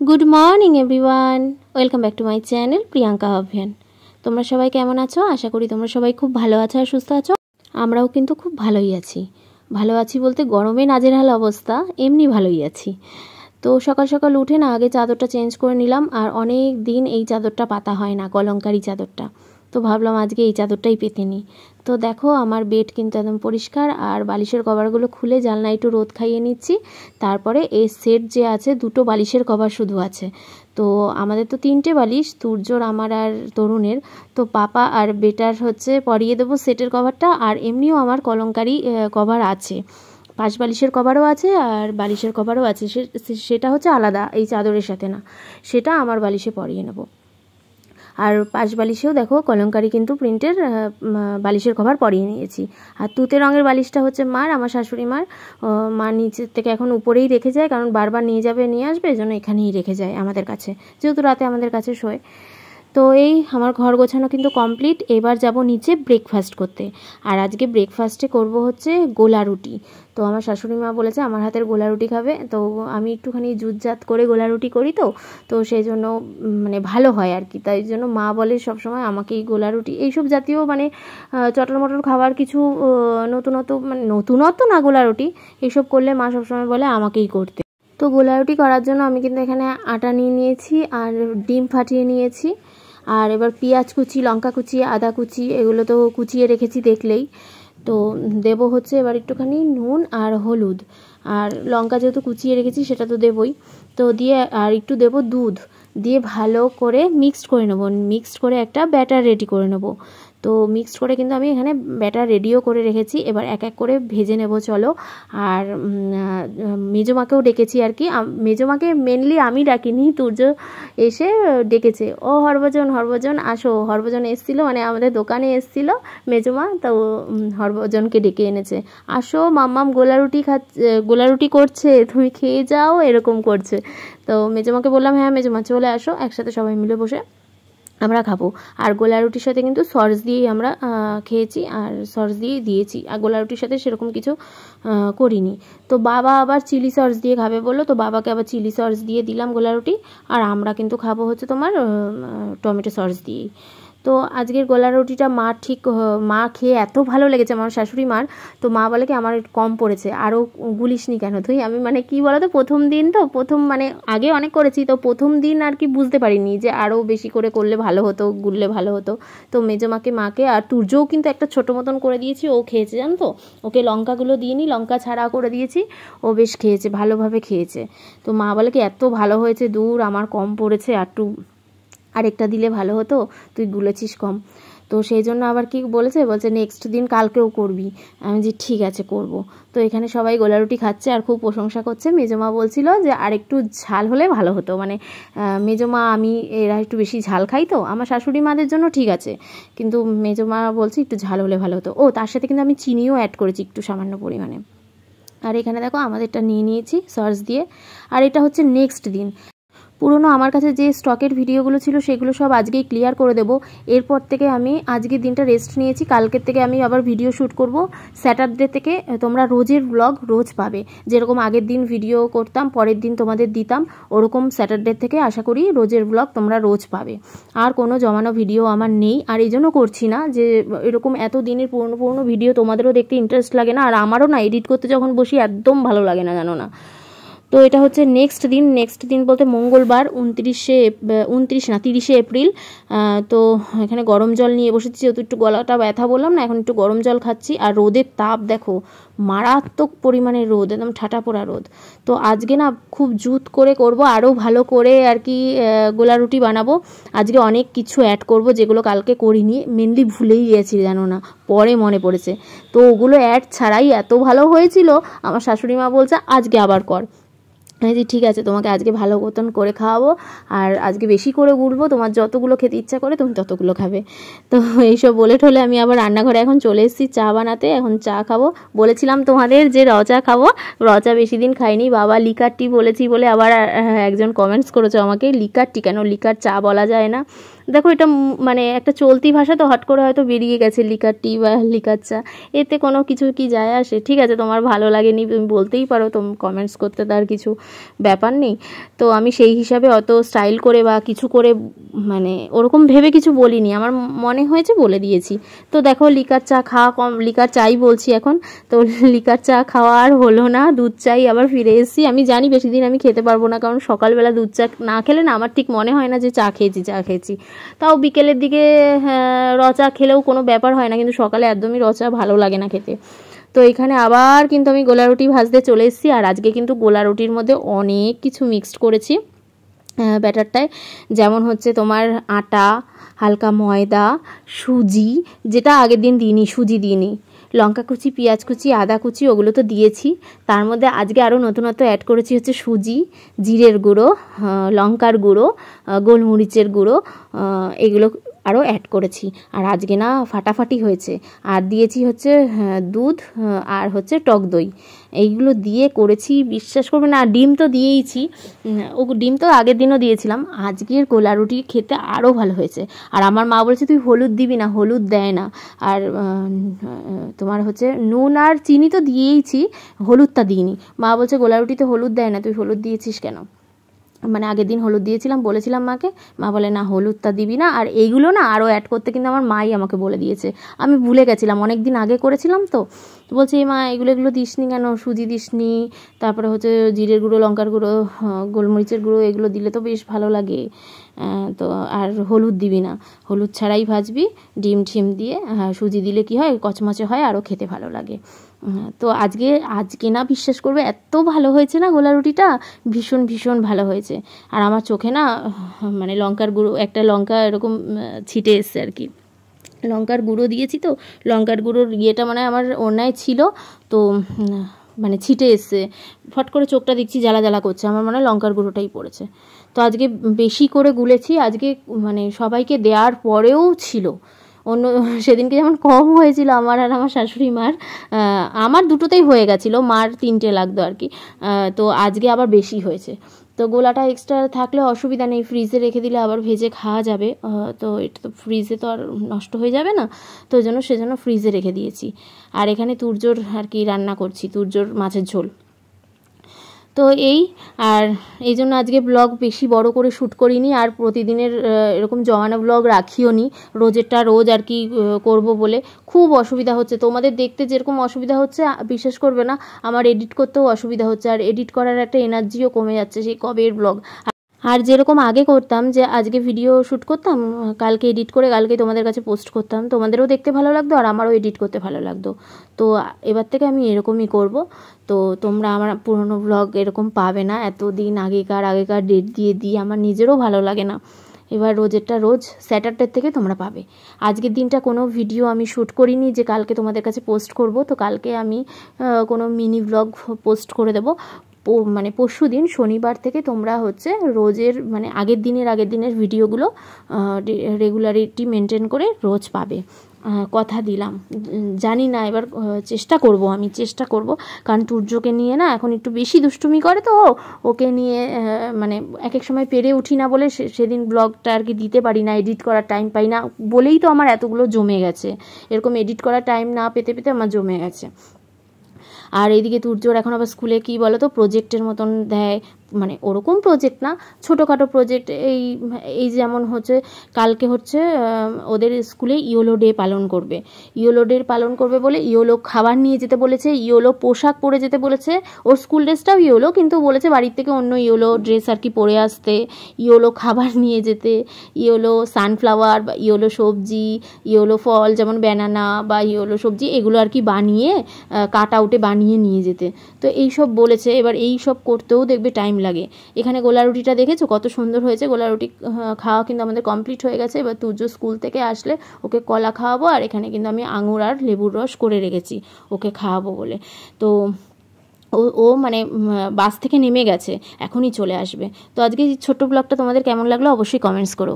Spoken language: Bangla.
Good morning everyone, welcome back to my channel Priyanka Abhiyan. তোমরা সবাই কেমন আছো? আশা করি তোমরা সবাই খুব ভালো আছো আর সুস্থ আছো। আমরাও কিন্তু খুব ভালোই আছি। ভালো আছি বলতে গরমে নাজেরহাল অবস্থা, এমনি ভালোই আছি। তো সকাল সকাল উঠে না আগে চাদরটা চেঞ্জ করে নিলাম, আর অনেক দিন এই চাদরটা পাতা হয় না, কলঙ্কারি চাদরটা। তো ভাবলাম আজকে এই চাদরটাই পেতে নিই। তো দেখো আমার বেড কিন্তু একদম পরিষ্কার, আর বালিশের কভারগুলো খুলে জানলা একটু রোদ খাইয়ে নিচ্ছি। তারপরে এই সেট যে আছে, দুটো বালিশের কভার শুধু আছে। তো আমাদের তো 3টে বালিশ, তুর্যর, আমার আর তরুণের। তো পাপা আর বেটার হচ্ছে পরিয়ে দেবো সেটের কভারটা। আর এমনিও আমার কলঙ্কারি কভার আছে, পাশ বালিশের কভারও আছে আর বালিশের কভারও আছে। সেটা হচ্ছে আলাদা, এই চাদরের সাথে না, সেটা আমার বালিশে পরিয়ে নেব। আর পাশ বালিশেও দেখো কলঙ্কারি কিন্তু প্রিন্টের বালিশের কভার পরিয়ে নিয়েছি। আর তুতে রঙের বালিশটা হচ্ছে মার, আমার শাশুড়ি মার। মা নিচের থেকে এখন উপরেই রেখে যায়, কারণ বারবার নিয়ে যাবে নিয়ে আসবে, এই জন্য এখানেই রেখে যায় আমাদের কাছে, যেহেতু রাতে আমাদের কাছে শোয়। তো এই আমার ঘর গোছানো কিন্তু কমপ্লিট। এবার যাব নিচে ব্রেকফাস্ট করতে। আর আজকে ব্রেকফাস্টে করব হচ্ছে গোলা রুটি। তো আমার শাশুড়ি মা বলেছে আমার হাতের গোলা রুটি খাবে। তো আমি একটুখানি জুতজাত করে গোলা রুটি করি, তো সেই জন্য মানে ভালো হয় আর কি। তাই জন্য মা বলে সবসময় আমাকেই গোলা রুটি এইসব জাতীয় মানে চটর মটর খাবার কিছু নতুনত্ব, মানে নতুনত্ব না, গোলা রুটি এইসব করলে মা সবসময় বলে আমাকেই করতে। তো গোলা রুটি করার জন্য আমি কিন্তু এখানে আটা নিয়ে নিয়েছি আর ডিম ফাটিয়ে নিয়েছি। আর এবার পেঁয়াজ কুচি, লঙ্কা কুচি, আদা কুচি, এগুলো তো কুচিয়ে রেখেছি দেখলেই। তো দেব হচ্ছে এবার একটুখানি নুন আর হলুদ, আর লঙ্কা যেহেতু কুচিয়ে রেখেছি সেটা তো দেবই। তো দিয়ে আর একটু দেব দুধ, দিয়ে ভালো করে মিক্সড করে নেব। মিক্সড করে একটা ব্যাটার রেডি করে নেব। তো মিক্সড করে কিন্তু আমি এখানে ব্যাটার রেডিও করে রেখেছি। এবার এক এক করে ভেজে নেব চলো। আর মেজোমাকেও ডেকেছি আর কি। মেজোমাকে মেনলি আমি ডাকিনি, তুর্য এসে ডেকেছে। ও হরভজন আসো। হরভজন এসেছিলো, মানে আমাদের দোকানে এসেছিলো মেজোমা, তো হরভজনকে ডেকে এনেছে। আসো মাম্মাম গোলা রুটি করছে, তুমি খেয়ে যাও, এরকম করছে। তো মেজোমাকে বললাম হ্যাঁ মেজোমা চলে আসো, একসাথে সবাই মিলে বসে আমরা খাবো। আর গোলা রুটির সাথে কিন্তু সস দিয়েই আমরা খেয়েছি, আর সস দিয়েই দিয়েছি। আর গোলা রুটির সাথে সেরকম কিছু করিনি। তো বাবা আবার চিলি সস দিয়ে খাবে বললো, তো বাবাকে আবার চিলি সস দিয়ে দিলাম গোলা রুটি। আর আমরা কিন্তু খাবো হচ্ছে তোমার টমেটো সস দিয়েই। তো আজকের গোলা রুটিটা মা খেয়ে এত ভালো লেগেছে আমার শাশুড়ি মার। তো মা বলে কি আমার কম পড়েছে, আরও গুলিসনি কেন তুই? আমি মানে কি বলো তো, প্রথম দিন তো, মানে আগে অনেক করেছি, তো প্রথম দিন আর কি বুঝতে পারিনি যে আরও বেশি করে করলে ভালো হতো, গুললে ভালো হতো। তো মাকে আর তুর্যও কিন্তু একটা ছোটো মতন করে দিয়েছি, ও খেয়েছে জানো তো। ওকে লঙ্কাগুলো দিইনি, লঙ্কা ছাড়া করে দিয়েছি, ও বেশ খেয়েছে, ভালোভাবে খেয়েছে। তো মা বলে কি এত ভালো হয়েছে, দূর আমার কম পড়েছে, আরেকটা দিলে ভালো হতো, তুই গুলেছিস কম। তো সেই জন্য আবার কি বলছে নেক্সট দিন কালকেও করবি। আমি যে ঠিক আছে করব। তো এখানে সবাই গোলা রুটি খাচ্ছে আর খুব প্রশংসা করছে। মেজমা বলছিল যে আরেকটু ঝাল হলে ভালো হতো, মানে মেজমা আমি এরা একটু বেশি ঝাল খাই, তো আমার শাশুড়ি মাদের জন্য ঠিক আছে, কিন্তু মেজমা বলছে একটু ঝাল হলে ভালো হতো। ও তার সাথে কিন্তু আমি চিনিও অ্যাড করেছি একটু সামান্য পরিমাণে। আর এখানে দেখো আমাদেরটা নিয়ে নিয়েছি সস দিয়ে। আর এটা হচ্ছে নেক্সট দিন। পুরনো আমার কাছে যে স্টকের ভিডিওগুলো ছিল সেগুলো সব আজকেই ক্লিয়ার করে দেবো। এরপর থেকে আমি আজকের দিনটা রেস্ট নিয়েছি, কালকের থেকে আমি আবার ভিডিও শ্যুট করব। স্যাটারডে থেকে তোমরা রোজের ব্লগ রোজ পাবে। যেরকম আগের দিন ভিডিও করতাম, পরের দিন তোমাদের দিতাম, ওরকম স্যাটারডে থেকে আশা করি রোজের ব্লগ তোমরা রোজ পাবে। আর কোনো জমানো ভিডিও আমার নেই, আর এই জন্য করছি না যে এরকম এত দিনের পুরনো ভিডিও তোমাদেরও দেখতে ইন্টারেস্ট লাগে না, আর আমারও না এডিট করতে যখন বসি একদম ভালো লাগে না, জানো না। তো এটা হচ্ছে নেক্সট দিন বলতে মঙ্গলবার 30 এপ্রিল। তো এখানে গরম জল নিয়ে বসেছি, যেহেতু একটু গলাটা ব্যথা বললাম না, এখন একটু গরম জল খাচ্ছি। আর রোদের তাপ দেখো, মারাত্মক পরিমাণে রোদ, একদম ঠাটা পোড়া রোদ। তো আজকে না খুব জুত করে করব, আরও ভালো করে আর কি গোলা রুটি বানাবো। আজকে অনেক কিছু অ্যাড করব যেগুলো কালকে করিনি, মেনলি ভুলেই গেছি জানো না, পরে মনে পড়েছে। তো ওগুলো অ্যাড ছাড়াই এত ভালো হয়েছিল, আমার শাশুড়ি মা বলছে আজকে আবার কর। যে ঠিক আছে, তোমাকে আজকে ভালো মতন করে খাওয়াবো, আর আজকে বেশি করে গুলবো, তোমার যতগুলো খেতে ইচ্ছা করে তুমি ততগুলো খাবে। তো এইসব বলে ঠলে আমি আবার রান্নাঘরে এখন চলে এসেছি চা বানাতে। এখন চা খাবো। বলেছিলাম তোমাদের যে চা খাবো, চা বেশি দিন খাইনি। বাবা লিকার টি বলেছি বলে আবার একজন কমেন্টস করেছো আমাকে, লিকার টি কেন, লিকার চা বলা যায় না। দেখো এটা মানে একটা চলতি ভাষা তো, হট করে হয়তো বেরিয়ে গেছে লিকার টি বা লিকার চা, এতে কোনো কিছু কি যায় আসে? ঠিক আছে, তোমার ভালো লাগেনি তুমি বলতেই পারো, তুমি কমেন্টস করতে তার কিছু ব্যাপার নেই। তো আমি সেই হিসাবে অত স্টাইল করে বা কিছু করে মানে ওরকম ভেবে কিছু বলিনি, আমার মনে হয়েছে বলে দিয়েছি। তো দেখো লিকার চা খাওয়া কম, লিকার চাই বলছি এখন, তো লিকার চা খাওয়া আর হলো না, দুধ চাই আবার ফিরে এসেছি। আমি জানি বেশি দিন আমি খেতে পারবো না, কারণ সকালবেলা দুধ চা না খেলে না আমার ঠিক মনে হয় না যে চা খেয়েছি। তাও বিকেলের দিকে র চা খেলেও কোনো ব্যাপার হয় না, কিন্তু সকালে একদমই র চা ভালো লাগে না খেতে। তো এখানে আবার কিন্তু আমি গোলা রুটি ভাজতে চলে এসেছি, আর আজকে কিন্তু গোলা রুটির মধ্যে অনেক কিছু মিক্সড করেছি ব্যাটারটায়। যেমন হচ্ছে তোমার আটা, হালকা ময়দা, সুজি, যেটা আগের দিন দিইনি, সুজি দিইনি, লঙ্কা কুচি, পেঁয়াজ কুচি, আদা কুচি, ওগুলো তো দিয়েছি। তার মধ্যে আজকে আরও নতুনত্ব অ্যাড করেছি হচ্ছে সুজি, জিরের গুঁড়ো, লঙ্কার গুঁড়ো, গোলমরিচের গুঁড়ো, এগুলো আরও অ্যাড করেছি। আর আজকে না ফাটাফাটি হয়েছে। আর দিয়েছি হচ্ছে দুধ আর হচ্ছে টক দই, এইগুলো দিয়ে করেছি, বিশ্বাস করবে না। ডিম তো দিয়েইছি, ডিম তো আগের দিনও দিয়েছিলাম। আজকের গোলা রুটি খেতে আরও ভালো হয়েছে। আর আমার মা বলছে তুই হলুদ দিবি না, হলুদ দেয় না। আর তোমার হচ্ছে নুন আর চিনি তো দিয়েইছি, হলুদটা দিইনি। মা বলছে গোলা রুটিতে হলুদ দেয় না, তুই হলুদ দিয়েছিস কেন? মানে আগের দিন হলুদ দিয়েছিলাম, বলেছিলাম মাকে, মা বলে না হলুদটা দিবি না। আর এইগুলো না আরও অ্যাড করতে কিন্তু আমার মাই আমাকে বলে দিয়েছে, আমি ভুলে গেছিলাম, অনেক দিন আগে করেছিলাম তো। বলছে মা এগুলো দিসনি কেন, সুজি দিসনি, তারপরে হচ্ছে জিরের গুঁড়ো, লঙ্কার গুঁড়ো, গোলমরিচের গুঁড়ো, এগুলো দিলে তো বেশ ভালো লাগে। তো আর হলুদ দিবি না, হলুদ ছাড়াই ভাজবি, ডিম ঠিম দিয়ে, সুজি দিলে কি হয় কচমচে হয়, আরও খেতে ভালো লাগে। তো আজকে না বিশ্বাস করবে এত ভালো হয়েছে না গোলা রুটিটা, ভীষণ ভালো হয়েছে। আর আমার চোখে না মানে লঙ্কার গুঁড়ো, একটা লঙ্কা এরকম ছিটে এসছে আর কি, লঙ্কার গুঁড়ো দিয়েছি তো, লঙ্কার গুঁড়োর ইয়েটা মানে আমার ওড়নায় ছিল তো, মানে ছিটে এসছে, ফট করে চোখটা দেখছি জ্বালা করছে, আমার মনে হয় লঙ্কার গুঁড়োটাই পড়েছে। তো আজকে বেশি করে গুলেছি, আজকে মানে সবাইকে দেওয়ার পরেও ছিল। অন্য সেদিনকে যেমন কম হয়েছিল আমার আর আমার শাশুড়ি মার, আমার দুটোতেই হয়ে গেছিলো, মার 3টে লাগতো আর কি। তো আজকে আবার বেশি হয়েছে। তো গোলাটা এক্সট্রা থাকলে অসুবিধা নেই, ফ্রিজে রেখে দিলে আবার ভেজে খাওয়া যাবে। তো এটা তো ফ্রিজে তো আর নষ্ট হয়ে যাবে না, তো সেজন্য ফ্রিজে রেখে দিয়েছি। আর এখানে তুরজোর আর কি রান্না করছি, তুরজোর মাছের ঝোল। তো আর এই জন্য আজকে ব্লগ বেশি বড় করে শ্যুট করিনি, আর প্রতিদিনের এরকম জমানো ব্লগ রাখিও নি, রোজেরটা রোজ আর কি করব বলে। খুব অসুবিধা হচ্ছে, তোমাদের দেখতে যেরকম অসুবিধা হচ্ছে বিশ্বাস করবে না, আমার এডিট করতেও অসুবিধা হচ্ছে, আর এডিট করার একটা এনার্জিও কমে যাচ্ছে, সেই কবের ব্লগ। আর যেরকম আগে করতাম যে আজকে ভিডিও শ্যুট করতাম, কালকে এডিট করে কালকে তোমাদের কাছে পোস্ট করতাম, তোমাদেরও দেখতে ভালো লাগতো আর আমারও এডিট করতে ভালো লাগতো। তো এবার থেকে আমি এরকমই করব। তো তোমরা আমার পুরনো ব্লগ এরকম পাবে না, এতদিন আগেকার ডেট দিয়ে আমার নিজেরও ভালো লাগে না। এবার রোজেরটা রোজ স্যাটারডে থেকে তোমরা পাবে। আজকের দিনটা কোনো ভিডিও আমি শ্যুট করিনি যে কালকে তোমাদের কাছে পোস্ট করব, তো কালকে আমি কোনো মিনি ব্লগ পোস্ট করে দেবো। মানে পরশু দিন শনিবার থেকে তোমরা হচ্ছে রোজের মানে আগের দিনের ভিডিওগুলো রেগুলারিটি মেনটেন করে রোজ পাবে, কথা দিলাম। জানি না এবার চেষ্টা করব, কারণ তুর্যকে নিয়ে না এখন একটু বেশি দুষ্টুমি করে, তো ওকে নিয়ে মানে এক সময় পেরে উঠি না বলে সেদিন ব্লগটা আর কি দিতে পারি না, এডিট করার টাইম পাই না বলেই তো আমার এতগুলো জমে গেছে, এরকম এডিট করার টাইম না পেতে আমার জমে গেছে। আর এইদিকে তুর্যর এখন আবার স্কুলে কি বলো তো প্রজেক্টের মতন দেয়, মানে ওরকম প্রজেক্ট না, ছোটোখাটো প্রজেক্ট। এই যেমন হচ্ছে কালকে হচ্ছে ওদের স্কুলে ইয়োলো ডে পালন করবে বলে ইয়োলো খাবার নিয়ে যেতে বলেছে, ইয়োলো পোশাক পরে যেতে বলেছে, ওর স্কুল ড্রেসটাও ইয়োলো, কিন্তু বলেছে বাড়ির থেকে অন্য ইয়োলো ড্রেস আর কি পরে আসতে, ইয়োলো খাবার নিয়ে যেতে, ইয়োলো সানফ্লাওয়ার বা ইয়োলো সবজি, ইয়োলো ফল যেমন ব্যানানা বা ইয়োলো সবজি, এগুলো আর কি বানিয়ে কাট আউটে বানিয়ে নিয়ে যেতে। তো এইসব বলেছে, এবার এই সব করতেও দেখবে টাইম লাগে। এখানে গোলা রুটিটা দেখেছো কত সুন্দর হয়েছে, গোলা রুটি খাওয়া কিন্তু আমাদের কমপ্লিট হয়ে গেছে। এবার তুর্য স্কুল থেকে আসলে ওকে কলা খাওয়াবো, আর এখানে কিন্তু আমি আঙুর আর লেবুর রস করে রেখেছি ওকে খাওয়াবো বলে। তো ও মানে বাস থেকে নেমে গেছে, এখনই চলে আসবে। তো আজকে ছোট্ট ব্লগটা তোমাদের কেমন লাগলো অবশ্যই কমেন্টস করো।